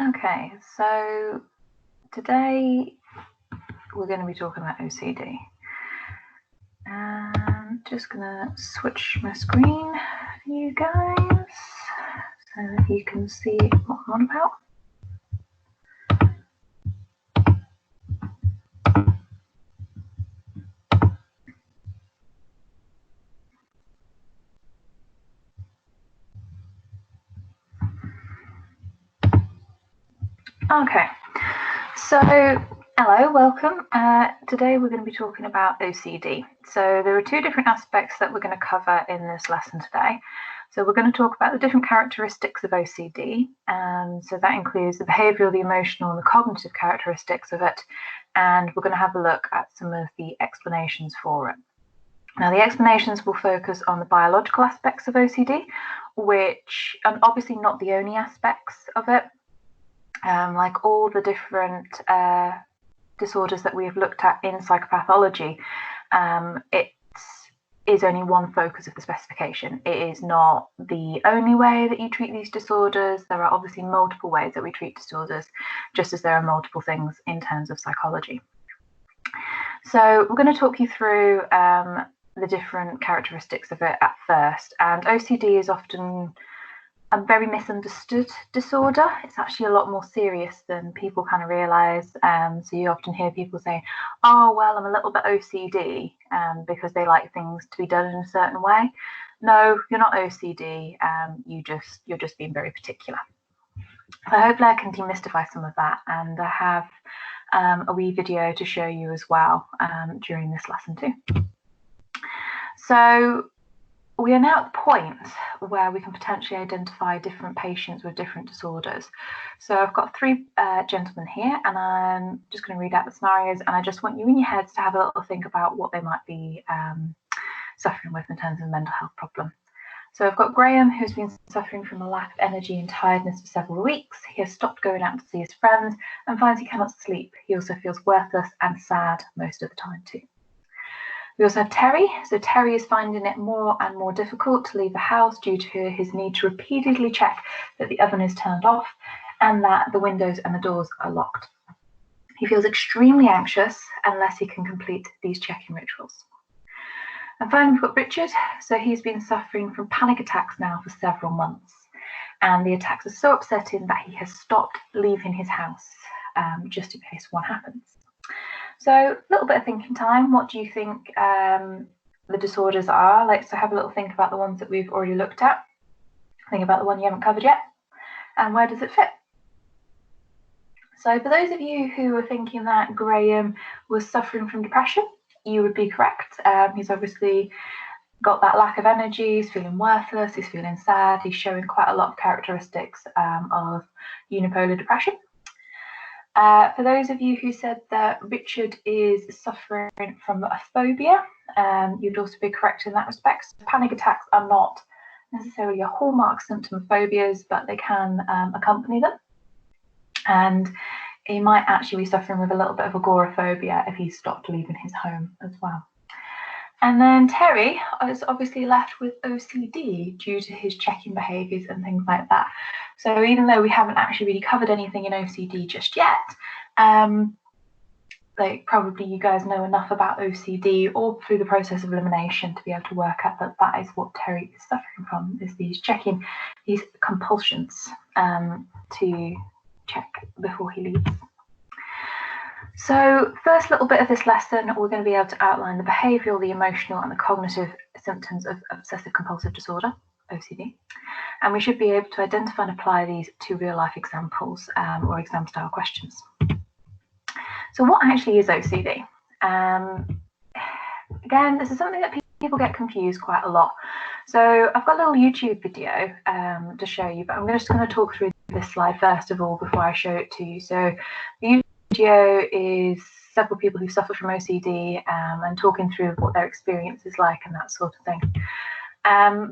Okay, so today we're going to be talking about OCD. And just going to switch my screen for you guys so that you can see what I'm on about. Okay, so hello, welcome. Today we're going to be talking about OCD. So there are two different aspects that we're going to cover in this lesson today. So we're going to talk about the different characteristics of OCD, and so that includes the behavioural, the emotional and the cognitive characteristics of it, and we're going to have a look at some of the explanations for it. Now, the explanations will focus on the biological aspects of OCD, which are obviously not the only aspects of it. Like all the different disorders that we have looked at in psychopathology, it is only one focus of the specification. It is not the only way that you treat these disorders. There are obviously multiple ways that we treat disorders, just as there are multiple things in terms of psychology. So we're going to talk you through the different characteristics of it at first. And OCD is often a very misunderstood disorder. It's actually a lot more serious than people kind of realise. So you often hear people saying, oh, well, I'm a little bit OCD because they like things to be done in a certain way. No, you're not OCD. You're just being very particular. So hopefully I can demystify some of that, and I have a wee video to show you as well during this lesson too. So we are now at the point where we can potentially identify different patients with different disorders. So I've got three gentlemen here, and I'm just going to read out the scenarios, and I just want you in your heads to have a little think about what they might be suffering with in terms of a mental health problem. So I've got Graham, who's been suffering from a lack of energy and tiredness for several weeks. He has stopped going out to see his friends and finds he cannot sleep. He also feels worthless and sad most of the time too. We also have Terry. So Terry is finding it more and more difficult to leave the house due to his need to repeatedly check that the oven is turned off and that the windows and the doors are locked. He feels extremely anxious unless he can complete these checking rituals. And finally, we've got Richard. So he's been suffering from panic attacks now for several months. And the attacks are so upsetting that he has stopped leaving his house just in case one happens. So a little bit of thinking time. What do you think the disorders are? So have a little think about the ones that we've already looked at. Think about the one you haven't covered yet. And where does it fit? So for those of you who are thinking that Graham was suffering from depression, you would be correct. He's obviously got that lack of energy, he's feeling worthless, he's feeling sad, he's showing quite a lot of characteristics of unipolar depression. For those of you who said that Richard is suffering from a phobia, you'd also be correct in that respect. So panic attacks are not necessarily a hallmark symptom of phobias, but they can accompany them. And he might actually be suffering with a little bit of agoraphobia if he's stopped leaving his home as well. And then Terry is obviously left with OCD due to his checking behaviours and things like that. So even though we haven't actually really covered anything in OCD just yet, probably you guys know enough about OCD or through the process of elimination to be able to work out that that is what Terry is suffering from, is these compulsions to check before he leaves. So first little bit of this lesson, we're going to be able to outline the behavioural, the emotional and the cognitive symptoms of obsessive compulsive disorder, OCD. And we should be able to identify and apply these to real life examples or exam style questions. So what actually is OCD? Again, this is something that people get confused quite a lot. So I've got a little YouTube video to show you, but I'm just going to talk through this slide first of all before I show it to you. So the video is several people who suffer from OCD and talking through what their experience is like and that sort of thing.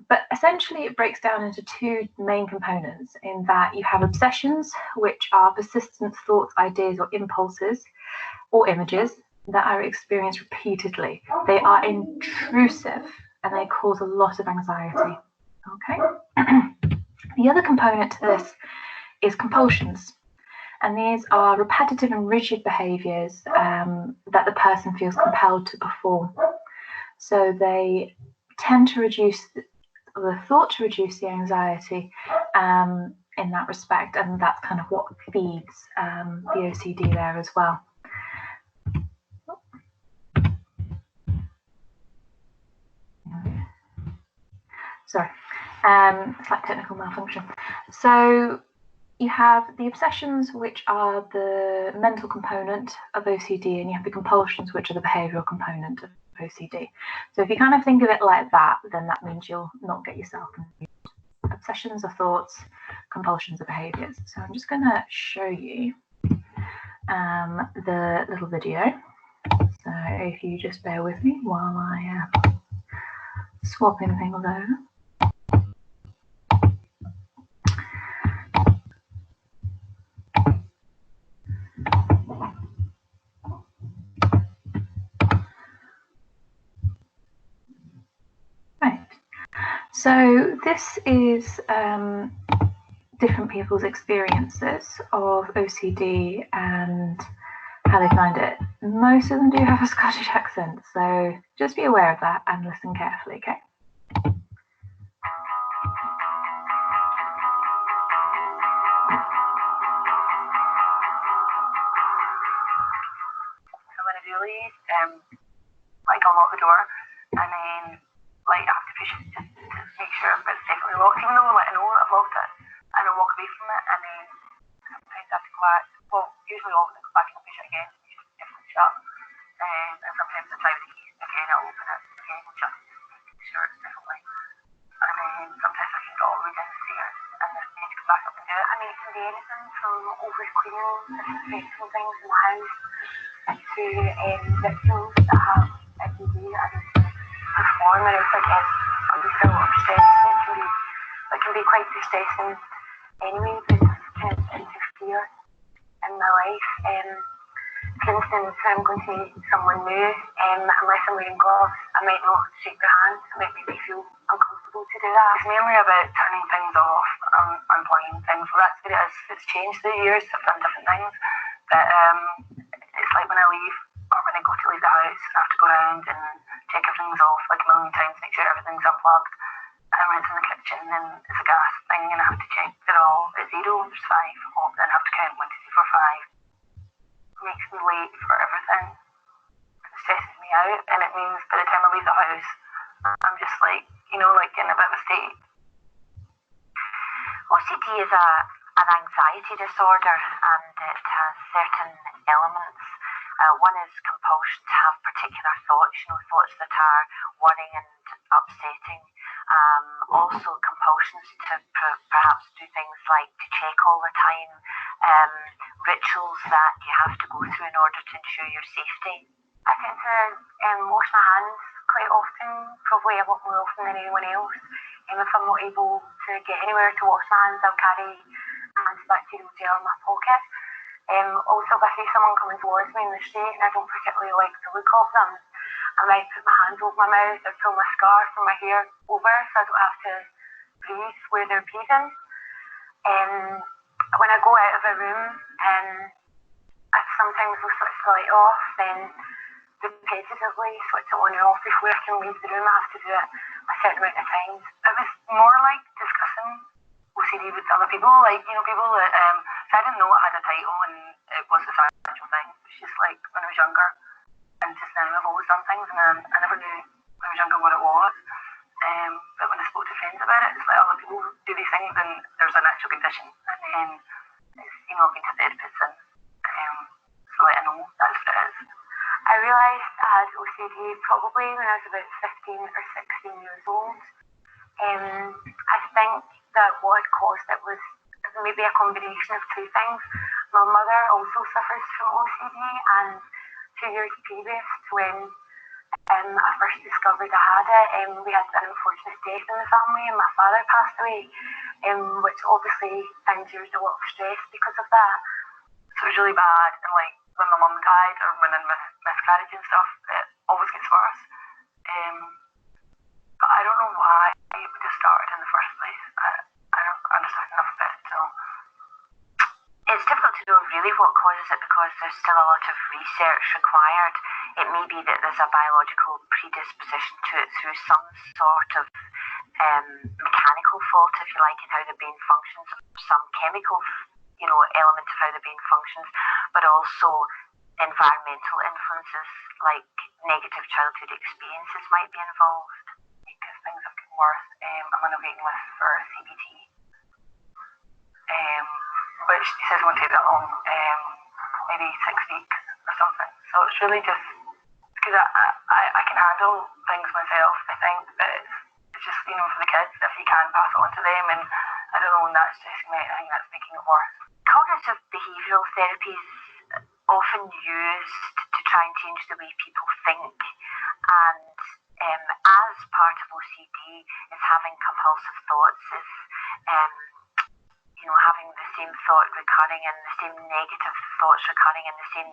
But essentially it breaks down into two main components, in that you have obsessions, which are persistent thoughts, ideas or impulses or images that are experienced repeatedly. They are intrusive and they cause a lot of anxiety. Okay. The other component to this is compulsions. And these are repetitive and rigid behaviours that the person feels compelled to perform. So they tend to reduce the thought to reduce the anxiety in that respect, and that's kind of what feeds the OCD there as well. Sorry, slight technical malfunction. So you have the obsessions, which are the mental component of OCD, and you have the compulsions, which are the behavioural component of OCD. So if you kind of think of it like that, then that means you'll not get yourself confused. Obsessions are thoughts, compulsions are behaviours. So I'm just going to show you the little video. So if you just bear with me while I swap in things over. Right. So this is different people's experiences of OCD and how they find it. Most of them do have a Scottish accent, so just be aware of that and listen carefully, okay? So when I do leave, like I'll lock the door and then like I have to push it just to make sure it's definitely locked, even though like I know I've locked it, and I'll walk away from it, and then sometimes I have to go back. Well, usually I'll go back and push it again, it's definitely shut. And sometimes I try with the keys again, I'll open it again and just make sure it's definitely. And then sometimes I can go all the way down the stairs and then need to go back up and do it. I mean, it can be anything from over cleaning, disinfecting things in the house to rituals that have ADD and perform, and it's like I'm still obsessed. It can be quite distressing anyway, but it kind of interfere in my life. For instance, if I'm going to meet someone new, unless I'm wearing gloves, I might not shake their hand. It might make me feel uncomfortable to do that. It's mainly about turning things off, unplugging things. Well, that's what it is. It's changed through the years. I've done different things, but it's like when I leave or when I go to leave the house, I have to go around and check everything's off like a million times, make sure everything's unplugged. And I went in the kitchen and it's a gas thing and I have to check they're all at 0, there's 5 off, then I have to count 1, 2, 3, 4, 5. It makes me late for everything. It stresses me out, and it means by the time I leave the house, I'm just like, like in a bit of a state. OCD is an anxiety disorder, and it has certain elements. One is compulsion to have particular thoughts, thoughts that are worrying and upsetting. Also compulsions to perhaps do things like to check all the time, rituals that you have to go through in order to ensure your safety. I tend to wash my hands quite often, probably a lot more often than anyone else. If I'm not able to get anywhere to wash my hands, I'll carry antibacterial gel in my pocket. Also, if I see someone coming towards me in the street and I don't particularly like the look of them, I might put my hands over my mouth or pull my scarf or my hair over so I don't have to breathe where they're breathing. When I go out of a room, I sometimes will switch the light off, then repetitively switch it on and off before I can leave the room. I have to do it a certain amount of times. It was more like discussing OCD with other people, people that, I didn't know it had a title and it was a actual thing. It's just like when I was younger, and just now I've always done things, and I never knew when I was younger what it was. But when I spoke to friends about it, it's like other people do these things and there's an actual condition, and then it's, I've been to therapists and so I know that's what it is. I realised I had OCD probably when I was about 15 or 16 years old. I think that what had caused it was maybe a combination of two things. My mother also suffers from OCD, and 2 years previous to when I first discovered I had it, we had an unfortunate death in the family and my father passed away, which obviously endured a lot of stress because of that. So it was really bad, and like when my mum died or when I miscarriage and stuff, it always gets worse. But I don't know why it would have started in the first place. I don't understand enough about it, so it's difficult to know really what causes it because there's still a lot of research required. It may be that there's a biological predisposition to it through some sort of mechanical fault, if you like, in how the brain functions, or some chemical, element of how the brain functions, but also environmental influences like negative childhood experiences might be involved. Because things have gotten worse. I'm on a waiting list for CBT, which says it won't take that long, maybe 6 weeks or something. So it's really just because I can handle things myself. I think that it's just for the kids, if you can pass it on to them, and I don't know, and that's just I think that's making it worse. Cognitive behavioural therapy is often used to try and change the way people think, and as part of OCD is having compulsive thoughts, is having the same thought recurring and the same negative thoughts recurring and the same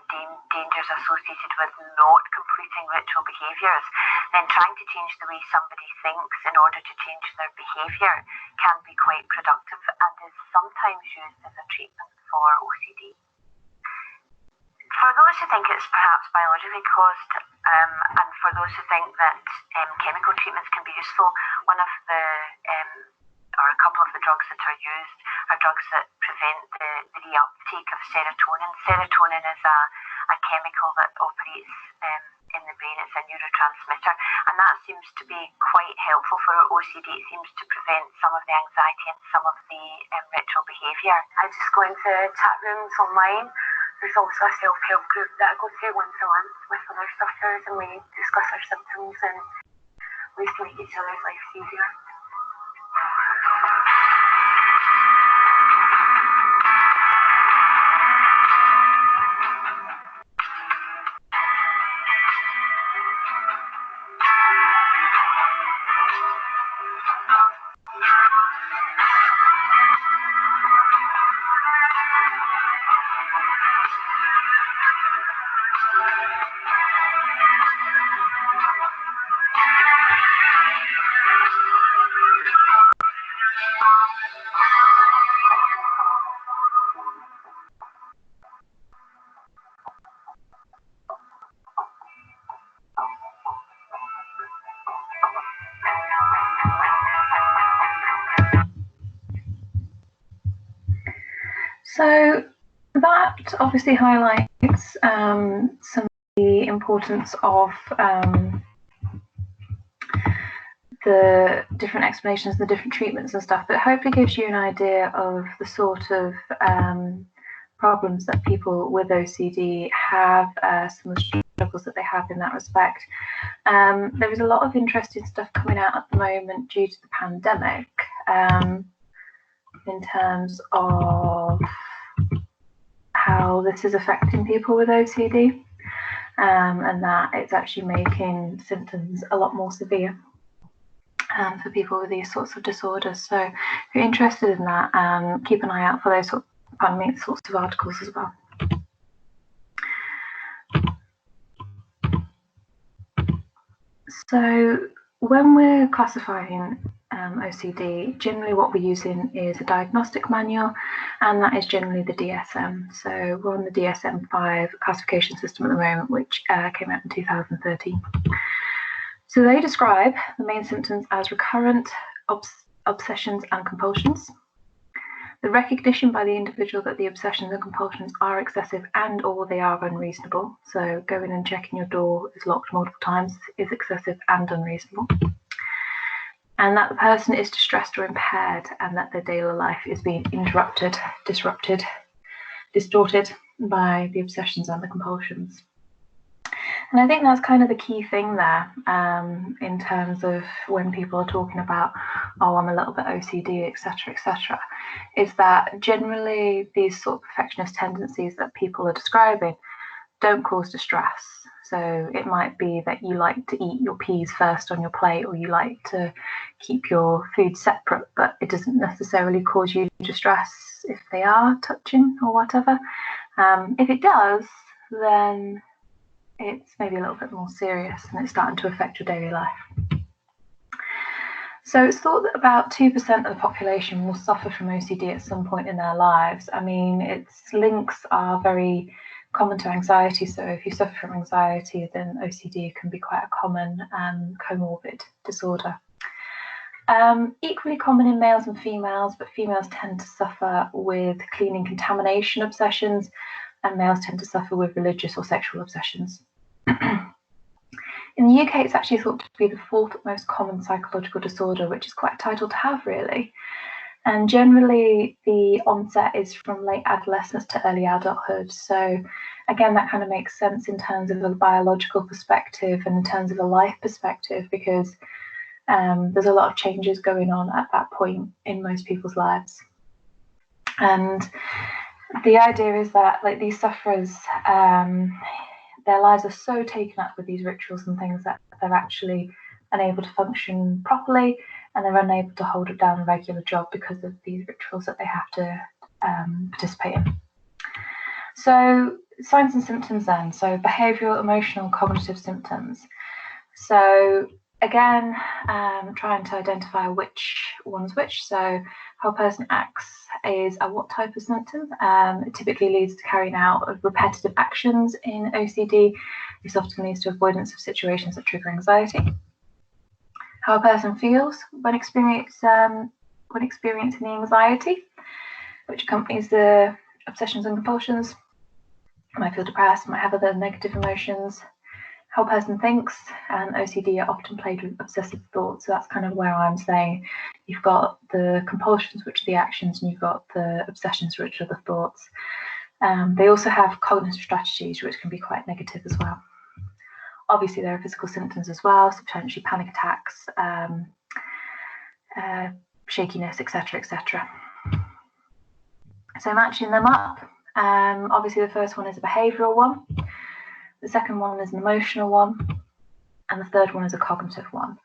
dangers associated with not completing ritual behaviours, then trying to change the way somebody thinks in order to change their behaviour can be quite productive and is sometimes used as a treatment for OCD. For those who think it's perhaps biologically caused, and for those who think that chemical treatments can be useful, one of the or a couple of the drugs that are used are drugs that prevent the reuptake of serotonin. Serotonin is a chemical that operates in the brain. It's a neurotransmitter, and that seems to be quite helpful for OCD. It seems to prevent some of the anxiety and some of the ritual behaviour. I just go into chat rooms online. There's also a self-help group that I go to once a month with other sufferers, and we discuss our symptoms and ways to make each other's lives easier. So that obviously highlights some of the importance of the different explanations, the different treatments and stuff, but hopefully gives you an idea of the sort of problems that people with OCD have, some of the struggles that they have in that respect. There is a lot of interesting stuff coming out at the moment due to the pandemic in terms of how this is affecting people with OCD, and that it's actually making symptoms a lot more severe for people with these sorts of disorders. So if you're interested in that, keep an eye out for those sorts of articles as well. So when we're classifying OCD, generally what we're using is a diagnostic manual, and that is generally the DSM. So we're on the DSM-5 classification system at the moment, which came out in 2013. So they describe the main symptoms as recurrent obsessions and compulsions, the recognition by the individual that the obsessions and compulsions are excessive and or they are unreasonable. So going and checking your door is locked multiple times is excessive and unreasonable. And that the person is distressed or impaired, and that their daily life is being interrupted, disrupted, distorted by the obsessions and the compulsions. And I think that's kind of the key thing there, in terms of when people are talking about, oh, I'm a little bit OCD, etc., is that generally these sort of perfectionist tendencies that people are describing don't cause distress. So it might be that you like to eat your peas first on your plate, or you like to keep your food separate, but it doesn't necessarily cause you distress if they are touching or whatever. If it does, then it's maybe a little bit more serious and it's starting to affect your daily life. So it's thought that about 2% of the population will suffer from OCD at some point in their lives. I mean, its links are very common to anxiety. So if you suffer from anxiety, then OCD can be quite a common comorbid disorder. Equally common in males and females, but females tend to suffer with cleaning contamination obsessions, and males tend to suffer with religious or sexual obsessions. In the UK, it's actually thought to be the 4th most common psychological disorder, which is quite a title to have, really. And generally, the onset is from late adolescence to early adulthood. So again, that kind of makes sense in terms of a biological perspective and in terms of a life perspective, because there's a lot of changes going on at that point in most people's lives. And the idea is that, like, these sufferers, their lives are so taken up with these rituals and things that they're actually unable to function properly, and they're unable to hold it down a regular job because of these rituals that they have to participate in. So signs and symptoms then. So behavioural, emotional, cognitive symptoms. So again, trying to identify which one's which. So how a person acts is what type of symptom. It typically leads to carrying out of repetitive actions in OCD. This often leads to avoidance of situations that trigger anxiety. How a person feels when experiencing the anxiety, which accompanies the obsessions and compulsions. Might feel depressed, might have other negative emotions. How a person thinks, and OCD are often played with obsessive thoughts. So that's kind of where I'm saying you've got the compulsions, which are the actions, and you've got the obsessions, which are the thoughts. They also have cognitive strategies, which can be quite negative as well. Obviously, there are physical symptoms as well, so potentially panic attacks, shakiness, etc., etc. So matching them up, obviously the first one is a behavioural one, the second one is an emotional one, and the third one is a cognitive one.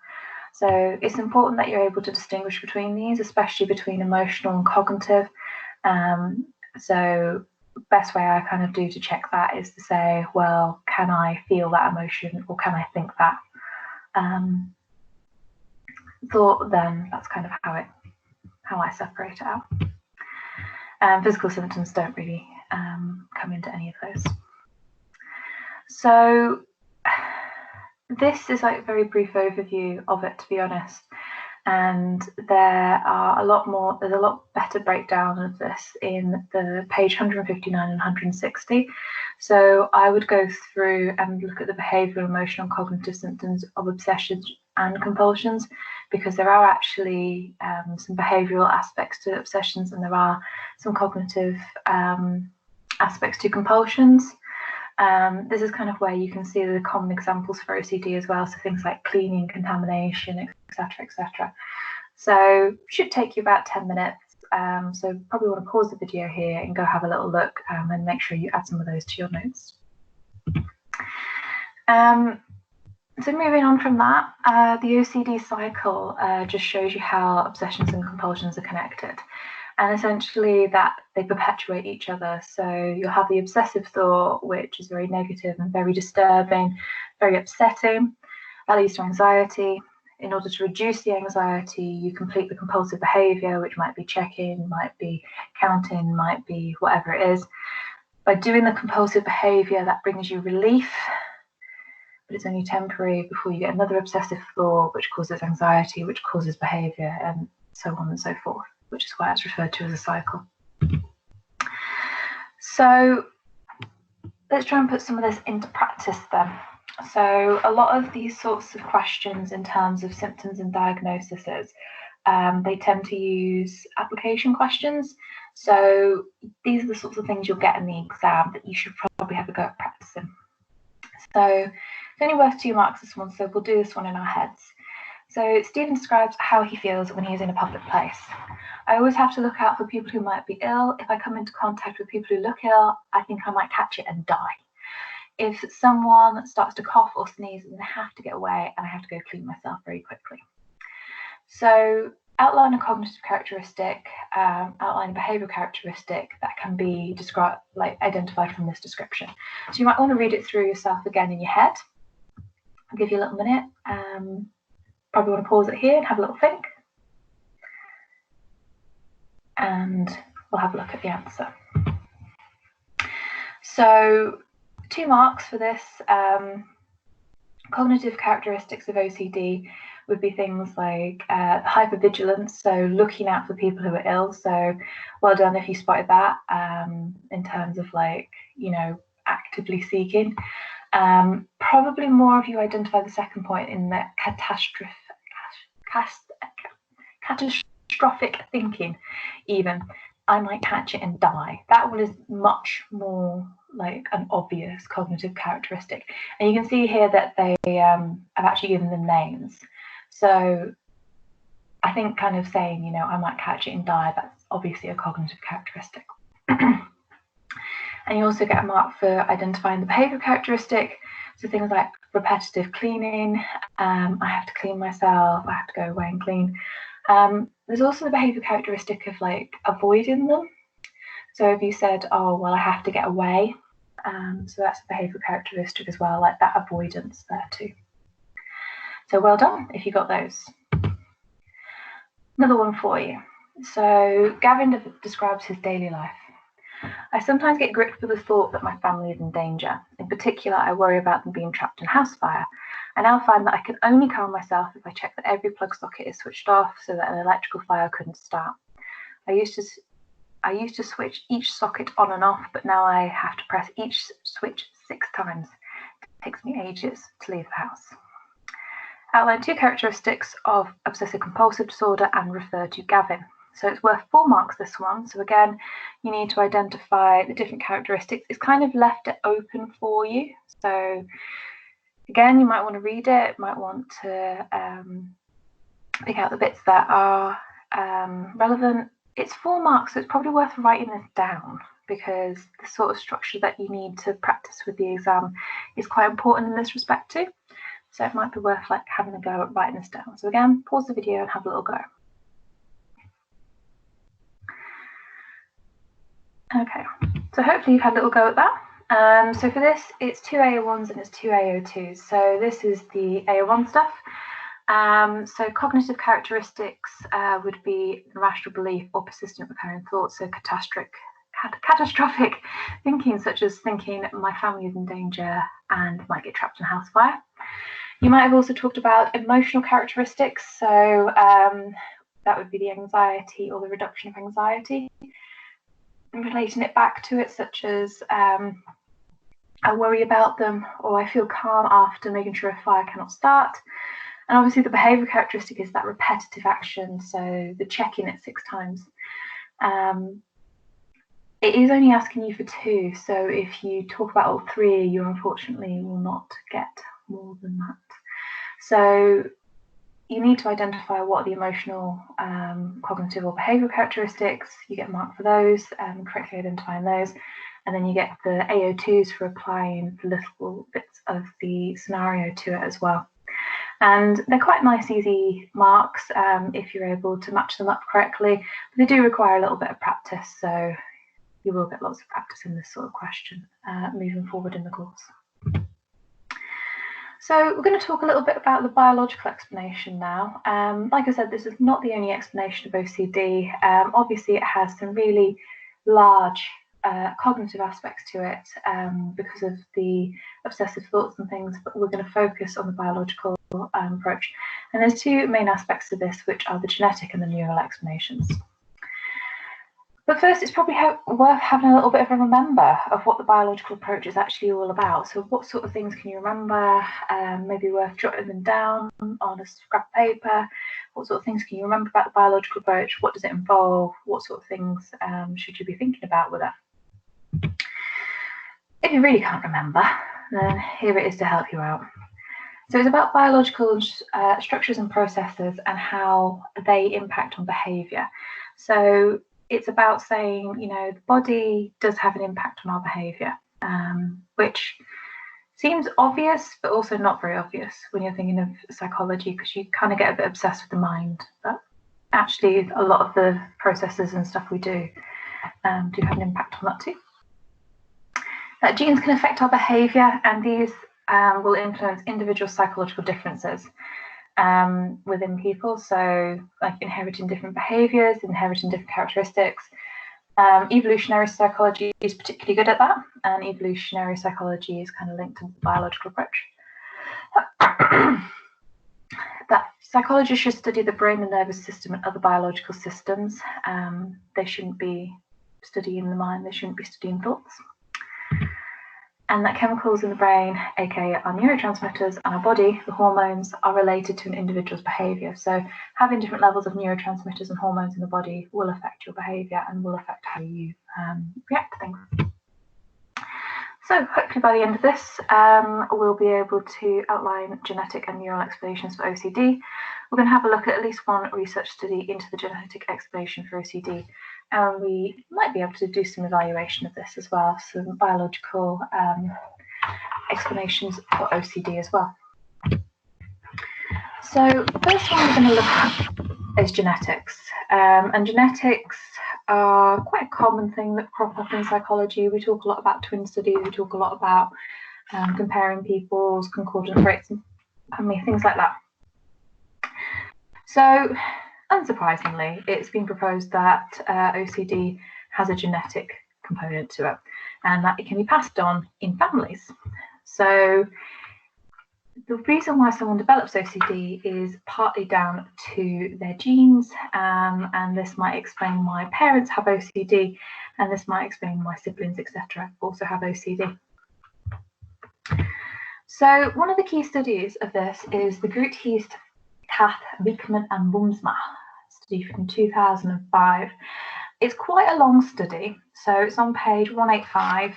So it's important that you're able to distinguish between these, especially between emotional and cognitive. So best way I kind of do to check that is to say, well, can I feel that emotion, or can I think that thought? Then that's kind of how I separate it out. Physical symptoms don't really come into any of those. So this is like a very brief overview of it, to be honest. And there's a lot better breakdown of this in the page 159 and 160. So I would go through and look at the behavioural, emotional, and cognitive symptoms of obsessions and compulsions, because there are actually some behavioural aspects to obsessions, and there are some cognitive aspects to compulsions. This is kind of where you can see the common examples for OCD as well, so things like cleaning, contamination, etc., etc. So should take you about 10 minutes. So probably want to pause the video here and go have a little look, and make sure you add some of those to your notes. So moving on from that, the OCD cycle just shows you how obsessions and compulsions are connected. And essentially that they perpetuate each other. So you'll have the obsessive thought, which is very negative and very disturbing, very upsetting. That leads to anxiety. In order to reduce the anxiety, you complete the compulsive behavior, which might be checking, might be counting, might be whatever it is. By doing the compulsive behavior, that brings you relief, but it's only temporary before you get another obsessive thought, which causes anxiety, which causes behavior, and so on and so forth, which is why it's referred to as a cycle. So let's try and put some of this into practice then. So a lot of these sorts of questions in terms of symptoms and diagnoses, they tend to use application questions. So these are the sorts of things you'll get in the exam that you should probably have a go at practicing. So it's only worth 2 marks, this one, so we'll do this one in our heads. So Stephen describes how he feels when he's in a public place. I always have to look out for people who might be ill. If I come into contact with people who look ill, I think I might catch it and die. If someone starts to cough or sneeze, then I have to get away and I have to go clean myself very quickly. So outline a cognitive characteristic, outline a behavioural characteristic that can be described, identified from this description. So you might want to read it through yourself again in your head. I'll give you a little minute. Probably want to pause it here and have a little think. and we'll have a look at the answer. So 2 marks for this. Cognitive characteristics of OCD would be things like hypervigilance, so looking out for people who are ill. So well done if you spotted that, in terms of like, you know, actively seeking. Probably more of you identify the second point in that catastrophic thinking even. I might catch it and die. That one is much more like an obvious cognitive characteristic. And you can see here that they have actually given them names. So I think kind of saying, you know, I might catch it and die, that's obviously a cognitive characteristic. And you also get a mark for identifying the behavior characteristic. So things like repetitive cleaning, I have to clean myself, I have to go away and clean. There's also the behavior characteristic of like avoiding them. So if you said, oh, well, I have to get away, so that's a behavior characteristic as well, like that avoidance there too. So well done if you got those. Another one for you. So Gavin describes his daily life. I sometimes get gripped with the thought that my family is in danger. In particular, I worry about them being trapped in house fire. I now find that I can only calm myself if I check that every plug socket is switched off so that an electrical fire couldn't start. I used to switch each socket on and off, but now I have to press each switch 6 times. It takes me ages to leave the house. Outline 2 characteristics of obsessive compulsive disorder and refer to Gavin. So it's worth 4 marks, this one. So again, you need to identify the different characteristics. It's kind of left it open for you. So again, you might want to read it, might want to pick out the bits that are relevant. It's 4 marks, so it's probably worth writing this down, because the sort of structure that you need to practice with the exam is quite important in this respect too. So it might be worth like having a go at writing this down. So again, pause the video and have a little go. Okay, so hopefully you've had a little go at that. So for this, it's 2 AO1s and it's 2 AO2s. So this is the AO1 stuff. So cognitive characteristics would be irrational belief or persistent recurring thoughts, so catastrophic thinking, such as thinking my family is in danger and might get trapped in a house fire. You might have also talked about emotional characteristics, so that would be the anxiety or the reduction of anxiety, and relating it back to it, such as I worry about them, or I feel calm after making sure a fire cannot start. And obviously the behavior characteristic is that repetitive action, so the checking it 6 times. It is only asking you for 2, so if you talk about all 3, you unfortunately will not get more than that. So you need to identify what are the emotional, cognitive or behavioural characteristics. You get marked for those, correctly identifying those, and then you get the AO2s for applying the little bits of the scenario to it as well. And they're quite nice, easy marks if you're able to match them up correctly. But they do require a little bit of practice, so you will get lots of practice in this sort of question moving forward in the course. So we're going to talk a little bit about the biological explanation now. Like I said, this is not the only explanation of OCD. Obviously, it has some really large cognitive aspects to it because of the obsessive thoughts and things, but we're going to focus on the biological approach. And there's 2 main aspects to this, which are the genetic and the neural explanations. But first, it's probably worth having a little bit of a remember of what the biological approach is actually all about. So what sort of things can you remember? Maybe worth jotting them down on a scrap of paper. What sort of things can you remember about the biological approach? What does it involve? What sort of things should you be thinking about with it? If you really can't remember, then here it is to help you out. So it's about biological structures and processes and how they impact on behaviour. So it's about saying, you know, the body does have an impact on our behaviour, which seems obvious, but also not very obvious when you're thinking of psychology, because you kind of get a bit obsessed with the mind. But actually, a lot of the processes and stuff we do have an impact on that too. Genes can affect our behaviour, and these will influence individual psychological differences. within people. So like inheriting different behaviours, inheriting different characteristics. Evolutionary psychology is particularly good at that, and evolutionary psychology is kind of linked to the biological approach. That psychologists should study the brain and nervous system and other biological systems. They shouldn't be studying the mind, they shouldn't be studying thoughts. And that chemicals in the brain, aka our neurotransmitters, and our body, the hormones, are related to an individual's behaviour. So having different levels of neurotransmitters and hormones in the body will affect your behaviour and will affect how you react to things. So hopefully by the end of this, we'll be able to outline genetic and neural explanations for OCD. We're going to have a look at least one research study into the genetic explanation for OCD. And we might be able to do some evaluation of this as well, some biological explanations for OCD as well. So the first one we're going to look at is genetics. And genetics are quite a common thing that crop up in psychology. We talk a lot about twin studies, we talk a lot about comparing people's concordant traits and things like that. So unsurprisingly, it's been proposed that OCD has a genetic component to it and that it can be passed on in families. So the reason why someone develops OCD is partly down to their genes, and this might explain why parents have OCD, and this might explain why siblings, etc., also have OCD. So one of the key studies of this is the Groot-Heest, Kath, Wiekman and Boomsma study from 2005. It's quite a long study, so it's on page 185.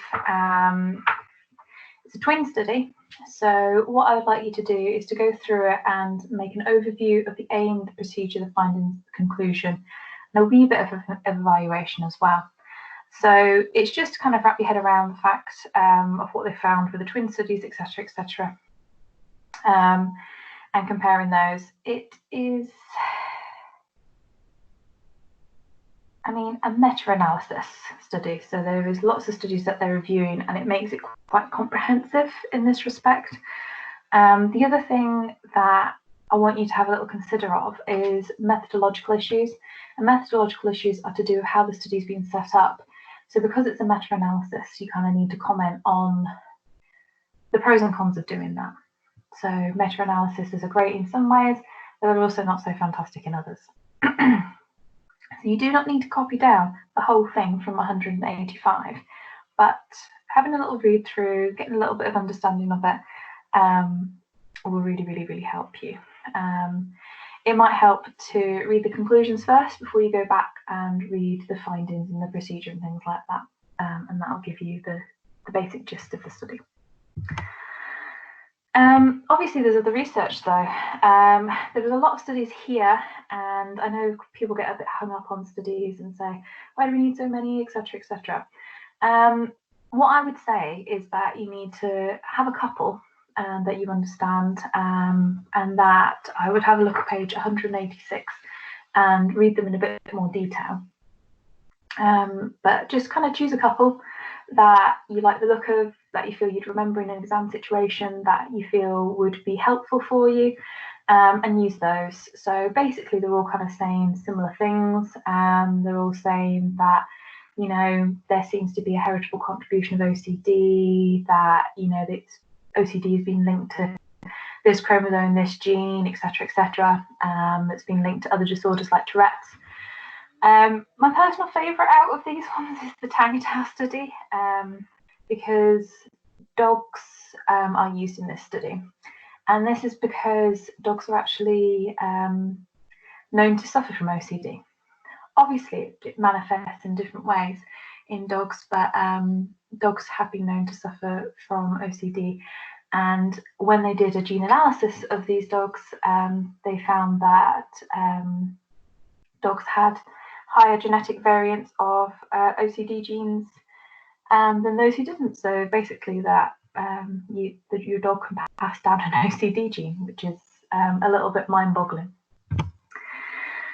It's a twin study. So what I would like you to do is to go through it and make an overview of the aim, the procedure, the findings, the conclusion. There'll be a bit of an evaluation as well. So it's just to kind of wrap your head around the fact of what they found with the twin studies, etc., etc., and comparing those. It is, a meta-analysis study. So there is lots of studies that they're reviewing, and it makes it quite comprehensive in this respect. The other thing that I want you to have a little consider of is methodological issues. And methodological issues are to do with how the study's been set up. So because it's a meta-analysis, you kind of need to comment on the pros and cons of doing that. So meta-analysis is great in some ways, but they're also not so fantastic in others. So you do not need to copy down the whole thing from 185, but having a little read through, getting a little bit of understanding of it will really, really, really help you. It might help to read the conclusions first before you go back and read the findings and the procedure and things like that, and that will give you the basic gist of the study. Obviously there's other research though. There was a lot of studies here, and I know people get a bit hung up on studies and say, why do we need so many, etc., etc. What I would say is that you need to have a couple that you understand, and that I would have a look at page 186 and read them in a bit more detail. But just kind of choose a couple that you like the look of, that you feel you'd remember in an exam situation, that you feel would be helpful for you, and use those. So basically they're all kind of saying similar things. They're all saying that, there seems to be a heritable contribution of OCD, that, that OCD has been linked to this chromosome, this gene, etc., etc. It's been linked to other disorders like Tourette's. My personal favourite out of these ones is the Tangitao study, because dogs are used in this study. And this is because dogs are actually known to suffer from OCD. Obviously, it manifests in different ways in dogs, but dogs have been known to suffer from OCD. And when they did a gene analysis of these dogs, they found that dogs had higher genetic variants of OCD genes than those who didn't. So basically that your dog can pass down an OCD gene, which is a little bit mind-boggling.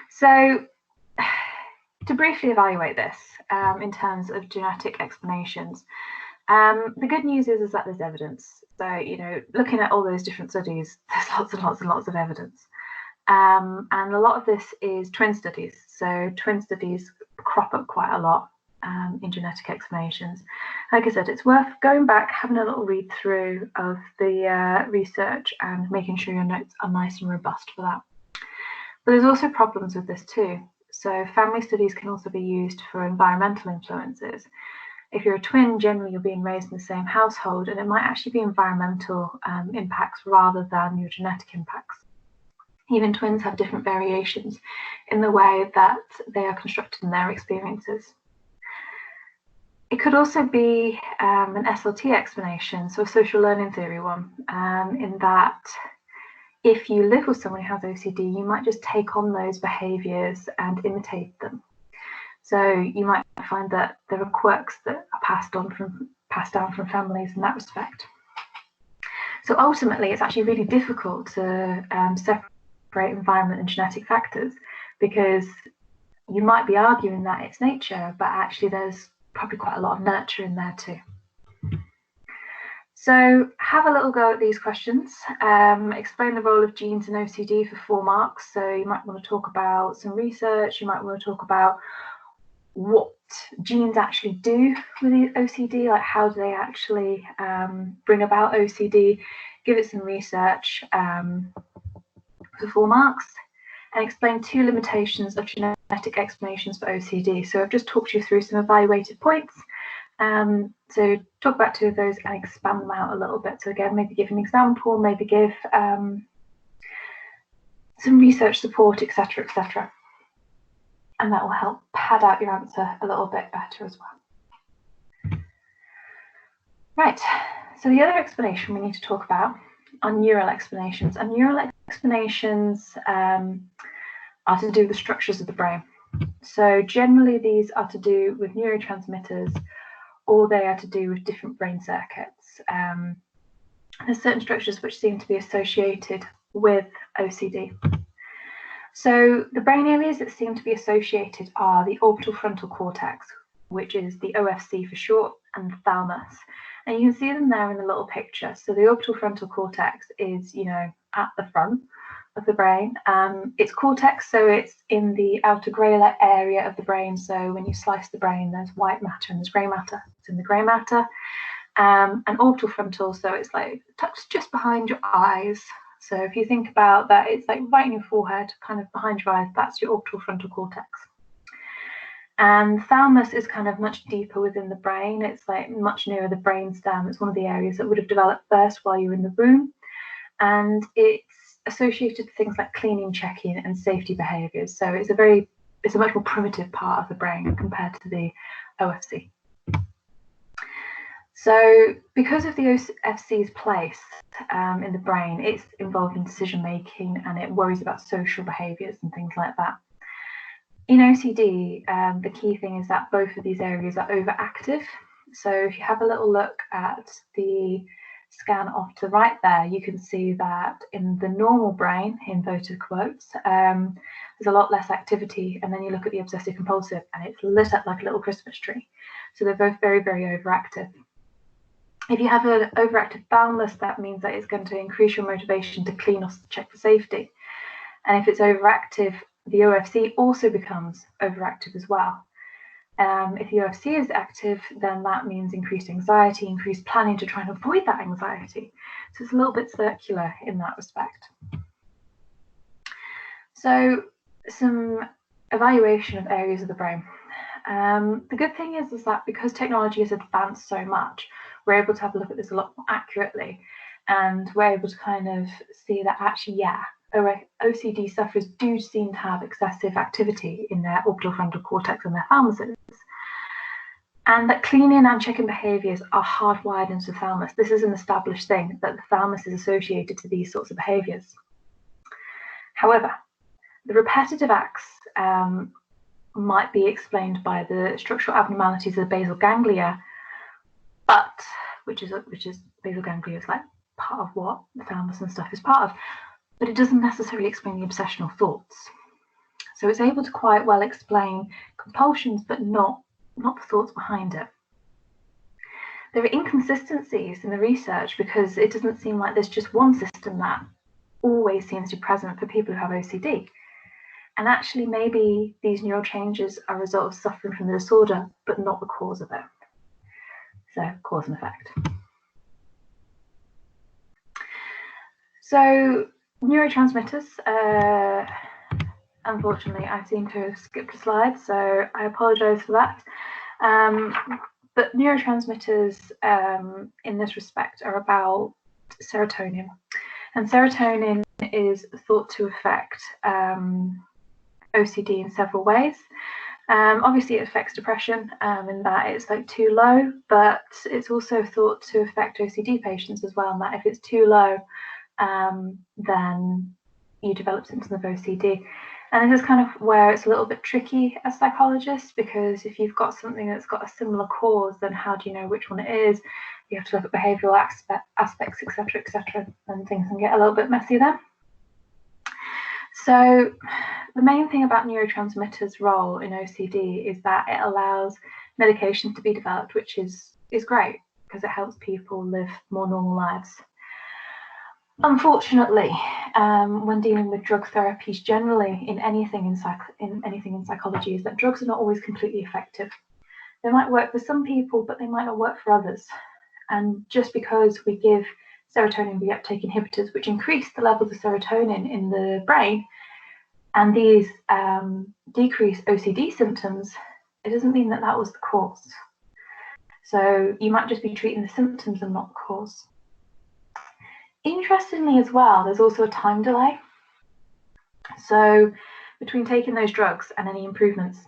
So to briefly evaluate this in terms of genetic explanations, the good news is that there's evidence. So, looking at all those different studies, there's lots and lots and lots of evidence. And a lot of this is twin studies. So twin studies crop up quite a lot in genetic explanations. Like I said, it's worth going back, having a little read through of the research and making sure your notes are nice and robust for that. But there's also problems with this too. So family studies can also be used for environmental influences. If you're a twin, generally you're being raised in the same household, and it might actually be environmental impacts rather than your genetic impacts. Even twins have different variations in the way that they are constructed in their experiences. It could also be an SLT explanation, so a social learning theory one, in that if you live with someone who has OCD, you might just take on those behaviours and imitate them. So you might find that there are quirks that are passed down from families in that respect. So ultimately, it's actually really difficult to separate environment and genetic factors, because you might be arguing that it's nature, but actually there's probably quite a lot of nurture in there too. So have a little go at these questions. Explain the role of genes in OCD for 4 marks. So you might want to talk about some research. You might want to talk about what genes actually do with the OCD, like how do they actually bring about OCD. Give it some research for 4 marks. And explain 2 limitations of genetic explanations for OCD. So I've just talked you through some evaluated points. So talk about 2 of those and expand them out a little bit. So again, maybe give an example, maybe give some research support, etc., etc. And that will help pad out your answer a little bit better as well. Right, so the other explanation we need to talk about are neural explanations. And neural explanations are to do with the structures of the brain. So generally these are to do with neurotransmitters, or they are to do with different brain circuits. There's certain structures which seem to be associated with OCD. So the brain areas that seem to be associated are the orbital frontal cortex, which is the OFC for short, and the thalamus. And you can see them there in the little picture. So the orbital frontal cortex is, at the front of the brain. It's cortex, so it's in the outer grey area of the brain. So when you slice the brain, there's white matter and there's grey matter. It's in the grey matter. And orbital frontal, so it's like tucked just behind your eyes. So if you think about that, it's like right in your forehead, kind of behind your eyes. That's your orbital frontal cortex. And thalamus is kind of much deeper within the brain. It's like much nearer the brainstem. It's one of the areas that would have developed first while you're in the womb. And it's associated with things like cleaning, checking, and safety behaviours. So it's a much more primitive part of the brain compared to the OFC. So because of the OFC's place in the brain, it's involved in decision making, and it worries about social behaviours and things like that. In OCD, the key thing is that both of these areas are overactive. So if you have a little look at the scan off to the right there, you can see that in the normal brain, in inverted quotes, there's a lot less activity. And then you look at the obsessive compulsive and it's lit up like a little Christmas tree. So they're both very, very overactive. If you have an overactive thalamus, that means that it's going to increase your motivation to clean or check for safety. And if it's overactive, the OFC also becomes overactive as well. If the OFC is active, then that means increased anxiety, increased planning to try and avoid that anxiety. So it's a little bit circular in that respect. So some evaluation of areas of the brain. The good thing is that because technology has advanced so much, we're able to have a look at this a lot more accurately, and we're able to kind of see that actually, yeah, OCD sufferers do seem to have excessive activity in their orbital frontal cortex and their thalamuses, and that cleaning and checking behaviours are hardwired into the thalamus. This is an established thing, that the thalamus is associated to these sorts of behaviours. However, the repetitive acts might be explained by the structural abnormalities of the basal ganglia, but which is basal ganglia is like part of what the thalamus and stuff is part of, but it doesn't necessarily explain the obsessional thoughts. So it's able to quite well explain compulsions, but not the thoughts behind it. There are inconsistencies in the research because it doesn't seem like there's just one system that always seems to be present for people who have OCD. And actually, maybe these neural changes are a result of suffering from the disorder, but not the cause of it. So, cause and effect. So, neurotransmitters, unfortunately, I seem to have skipped a slide, so I apologise for that. But neurotransmitters in this respect are about serotonin. And serotonin is thought to affect OCD in several ways. Obviously, it affects depression in that it's like too low, but it's also thought to affect OCD patients as well, and that if it's too low, then you develop symptoms of OCD. And this is kind of where it's a little bit tricky as psychologists, because if you've got something that's got a similar cause, then how do you know which one it is? You have to look at behavioural aspects, etc., and things can get a little bit messy there. So the main thing about neurotransmitters' role in OCD is that it allows medications to be developed, which is great because it helps people live more normal lives. Unfortunately, when dealing with drug therapies generally in anything in psychology, is that drugs are not always completely effective. They might work for some people, but they might not work for others. And just because we give serotonin reuptake inhibitors, which increase the levels of serotonin in the brain, and these decrease OCD symptoms, it doesn't mean that that was the cause. So you might just be treating the symptoms and not the cause. Interestingly as well, there's also a time delay. So between taking those drugs and any improvements.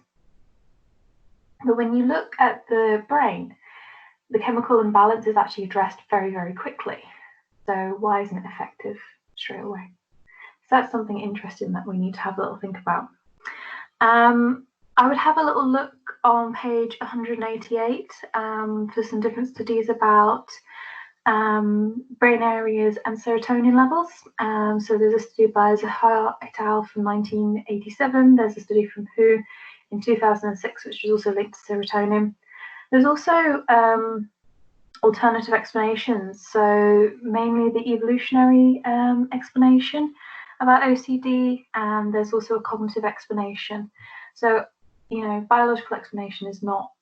But when you look at the brain, the chemical imbalance is actually addressed very, very quickly. So why isn't it effective straight away? So that's something interesting that we need to have a little think about. I would have a little look on page 188 for some different studies about brain areas and serotonin levels. So there's a study by Zahar et al. From 1987. There's a study from WHO in 2006, which is also linked to serotonin. There's also alternative explanations, so mainly the evolutionary explanation about OCD, and there's also a cognitive explanation. So, you know, biological explanation is not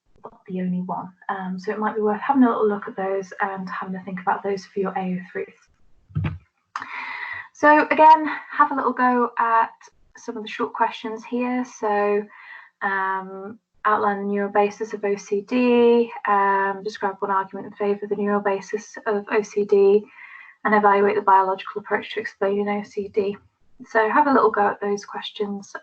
the only one. So it might be worth having a little look at those and having a think about those for your AO3s. So again, have a little go at some of the short questions here. So outline the neural basis of OCD, describe one argument in favour of the neural basis of OCD, and evaluate the biological approach to explaining OCD. So have a little go at those questions.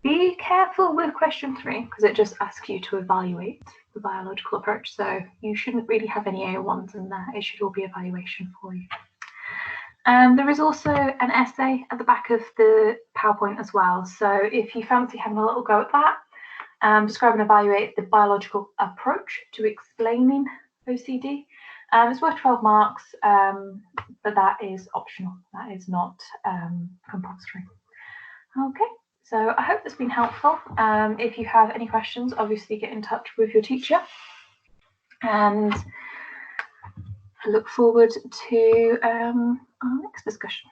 Be careful with question 3 because it just asks you to evaluate the biological approach. So you shouldn't really have any A1s in there. It should all be evaluation for you. There is also an essay at the back of the PowerPoint as well. So if you fancy having a little go at that, describe and evaluate the biological approach to explaining OCD. It's worth 12 marks, but that is optional. That is not compulsory. Okay. So I hope that's been helpful. If you have any questions, obviously get in touch with your teacher. And I look forward to our next discussion.